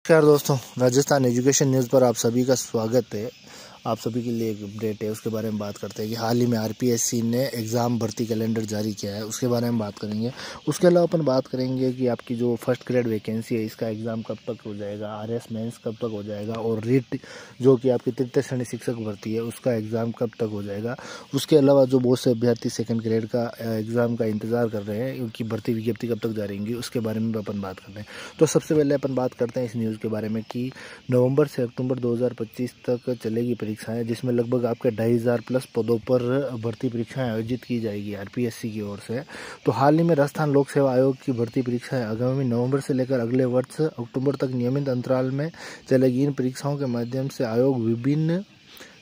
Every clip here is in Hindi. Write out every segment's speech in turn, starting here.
नमस्कार दोस्तों, राजस्थान एजुकेशन न्यूज़ पर आप सभी का स्वागत है। आप सभी के लिए एक अपडेट है, उसके बारे में बात करते हैं कि हाल ही में आरपीएससी ने एग्ज़ाम भर्ती कैलेंडर जारी किया है, उसके बारे में बात करेंगे। उसके अलावा अपन बात करेंगे कि आपकी जो फर्स्ट ग्रेड वैकेंसी है, इसका एग्ज़ाम कब तक हो जाएगा, आरएस मेंस कब तक हो जाएगा, और रीट जो कि आपकी तृतीय श्रेणी शिक्षक भर्ती है उसका एग्ज़ाम कब तक हो जाएगा। उसके अलावा जो बहुत से अभ्यर्थी सेकेंड ग्रेड का एग्ज़ाम का इंतज़ार कर रहे हैं, उनकी भर्ती विज्ञप्ति कब तक जारी होगी, उसके बारे में भी अपन बात कर रहे हैं। तो सबसे पहले अपन बात करते हैं इस न्यूज़ के बारे में कि नवंबर से अक्टूबर 2025 तक चलेगी परीक्षाएं, जिसमें लगभग आपके 2500 प्लस पदों पर भर्ती परीक्षाएं आयोजित की जाएगी आरपीएससी की ओर से। तो हाल ही में राजस्थान लोक सेवा आयोग की भर्ती परीक्षाएं आगामी नवंबर से लेकर अगले वर्ष अक्टूबर तक नियमित अंतराल में चलेगी। इन परीक्षाओं के माध्यम से आयोग विभिन्न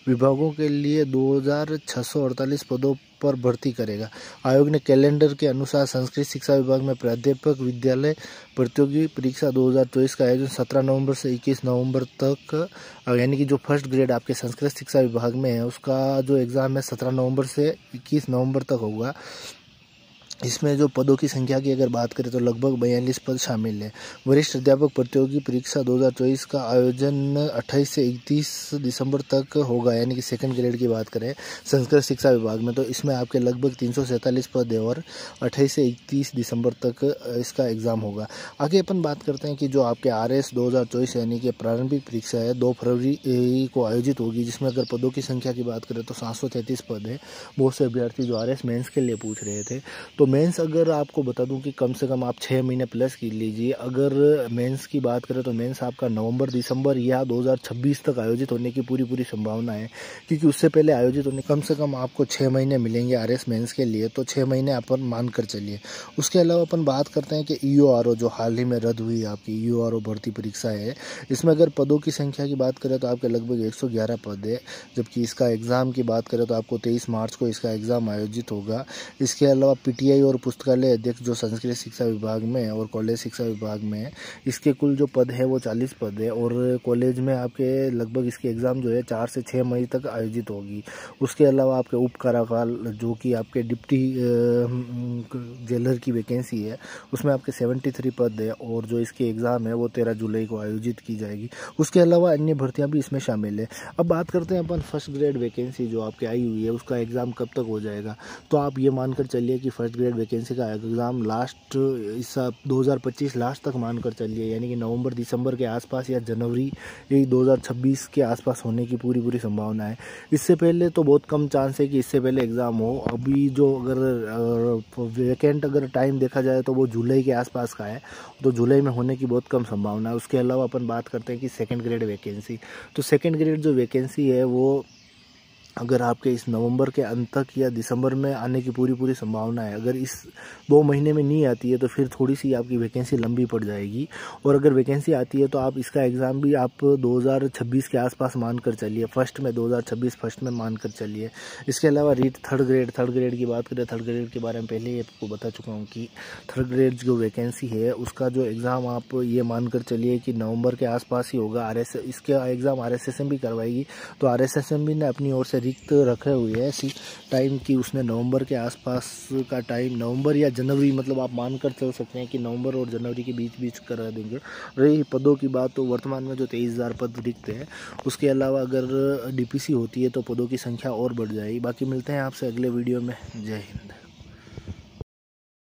विभागों के लिए 2648 पदों पर भर्ती करेगा। आयोग ने कैलेंडर के अनुसार संस्कृत शिक्षा विभाग में प्राध्यापक विद्यालय प्रतियोगी परीक्षा 2024 का आयोजन 17 नवंबर से 21 नवंबर तक, यानी कि जो फर्स्ट ग्रेड आपके संस्कृत शिक्षा विभाग में है उसका जो एग्ज़ाम है 17 नवंबर से 21 नवंबर तक होगा। इसमें जो पदों की संख्या की अगर बात करें तो लगभग 42 पद शामिल है। वरिष्ठ अध्यापक प्रतियोगी परीक्षा 2024 का आयोजन 28 से 31 दिसंबर तक होगा, यानी कि सेकंड ग्रेड की बात करें संस्कृत शिक्षा विभाग में तो इसमें आपके लगभग 347 पद है और 28 से 31 दिसंबर तक इसका एग्ज़ाम होगा। आगे अपन बात करते हैं कि जो आपके आरएस 2024 यानी कि प्रारंभिक परीक्षा है 2 फरवरी को आयोजित होगी, जिसमें अगर पदों की संख्या की बात करें तो 733 पद है। बहुत से अभ्यर्थी जो आरएस मेंस के लिए पूछ रहे थे, तो मेंस अगर आपको बता दूं कि कम से कम आप 6 महीने प्लस की लीजिए। अगर मेंस की बात करें तो मेंस आपका नवंबर दिसंबर या 2026 तक आयोजित होने की पूरी संभावना है, क्योंकि उससे पहले आयोजित होने कम से कम आपको 6 महीने मिलेंगे आरएस मेंस के लिए, तो 6 महीने अपन मान कर चलिए। उसके अलावा अपन बात करते हैं कि ईओआरओ जो हाल ही में रद्द हुई आपकी ईओआरओ भर्ती परीक्षा है, इसमें अगर पदों की संख्या की बात करें तो आपके लगभग 111 पद है, जबकि इसका एग्ज़ाम की बात करें तो आपको 23 मार्च को इसका एग्ज़ाम आयोजित होगा। इसके अलावा पीटीआई और पुस्तकालय अध्यक्ष जो संस्कृत शिक्षा विभाग में है और कॉलेज शिक्षा विभाग में है, इसके कुल जो पद है वो 40 पद है, और कॉलेज में आपके लगभग इसकी एग्ज़ाम जो है 4 से 6 मई तक आयोजित होगी। उसके अलावा आपके उप काराकाल जो कि आपके डिप्टी जेलर की वैकेंसी है उसमें आपके 73 पद है, और जो इसकी एग्ज़ाम है वो 13 जुलाई को आयोजित की जाएगी। उसके अलावा अन्य भर्तियाँ भी इसमें शामिल है। अब बात करते हैं अपन फर्स्ट ग्रेड वैकेंसी जो आपके आई हुई है उसका एग्ज़ाम कब तक हो जाएगा। तो आप ये मानकर चलिए कि फर्स्ट ग्रेड वैकेंसी का एग्ज़ाम लास्ट इस 2025 लास्ट तक मानकर चलिए, यानी कि नवंबर दिसंबर के आसपास या जनवरी 2026 के आसपास होने की पूरी संभावना है। इससे पहले तो बहुत कम चांस है कि इससे पहले एग्ज़ाम हो। अभी जो अगर वैकेंट अगर टाइम देखा जाए तो वो जुलाई के आसपास का है, तो जुलाई में होने की बहुत कम संभावना है। उसके अलावा अपन बात करते हैं कि सेकेंड ग्रेड वैकेंसी, तो सेकेंड ग्रेड जो वैकेंसी है वो अगर आपके इस नवंबर के अंत तक या दिसंबर में आने की पूरी संभावना है। अगर इस 2 महीने में नहीं आती है तो फिर थोड़ी सी आपकी वैकेंसी लंबी पड़ जाएगी, और अगर वैकेंसी आती है तो आप इसका एग्ज़ाम भी आप 2026 के आसपास मान कर चलिए, फर्स्ट में 2026 फर्स्ट में मान कर चलिए। इसके अलावा रीट थर्ड ग्रेड की बात करें, थर्ड ग्रेड के बारे में पहले ही आपको बता चुका हूँ कि थर्ड ग्रेड जो वैकेंसी है उसका जो एग्ज़ाम आप ये मान कर चलिए कि नवंबर के आसपास ही होगा। इसका एग्ज़ाम RSSM भी करवाएगी, तो RSSM भी ने अपनी ओर से रिक्त रखे हुए है ऐसी टाइम की उसने नवंबर के आसपास का टाइम, नवंबर या जनवरी, मतलब आप मानकर चल सकते हैं कि नवंबर और जनवरी के बीच करा देंगे। रही पदों की बात तो वर्तमान में जो 23,000 पद रिक्त हैं, उसके अलावा अगर DPC होती है तो पदों की संख्या और बढ़ जाएगी। बाकी मिलते हैं आपसे अगले वीडियो में। जय हिंद।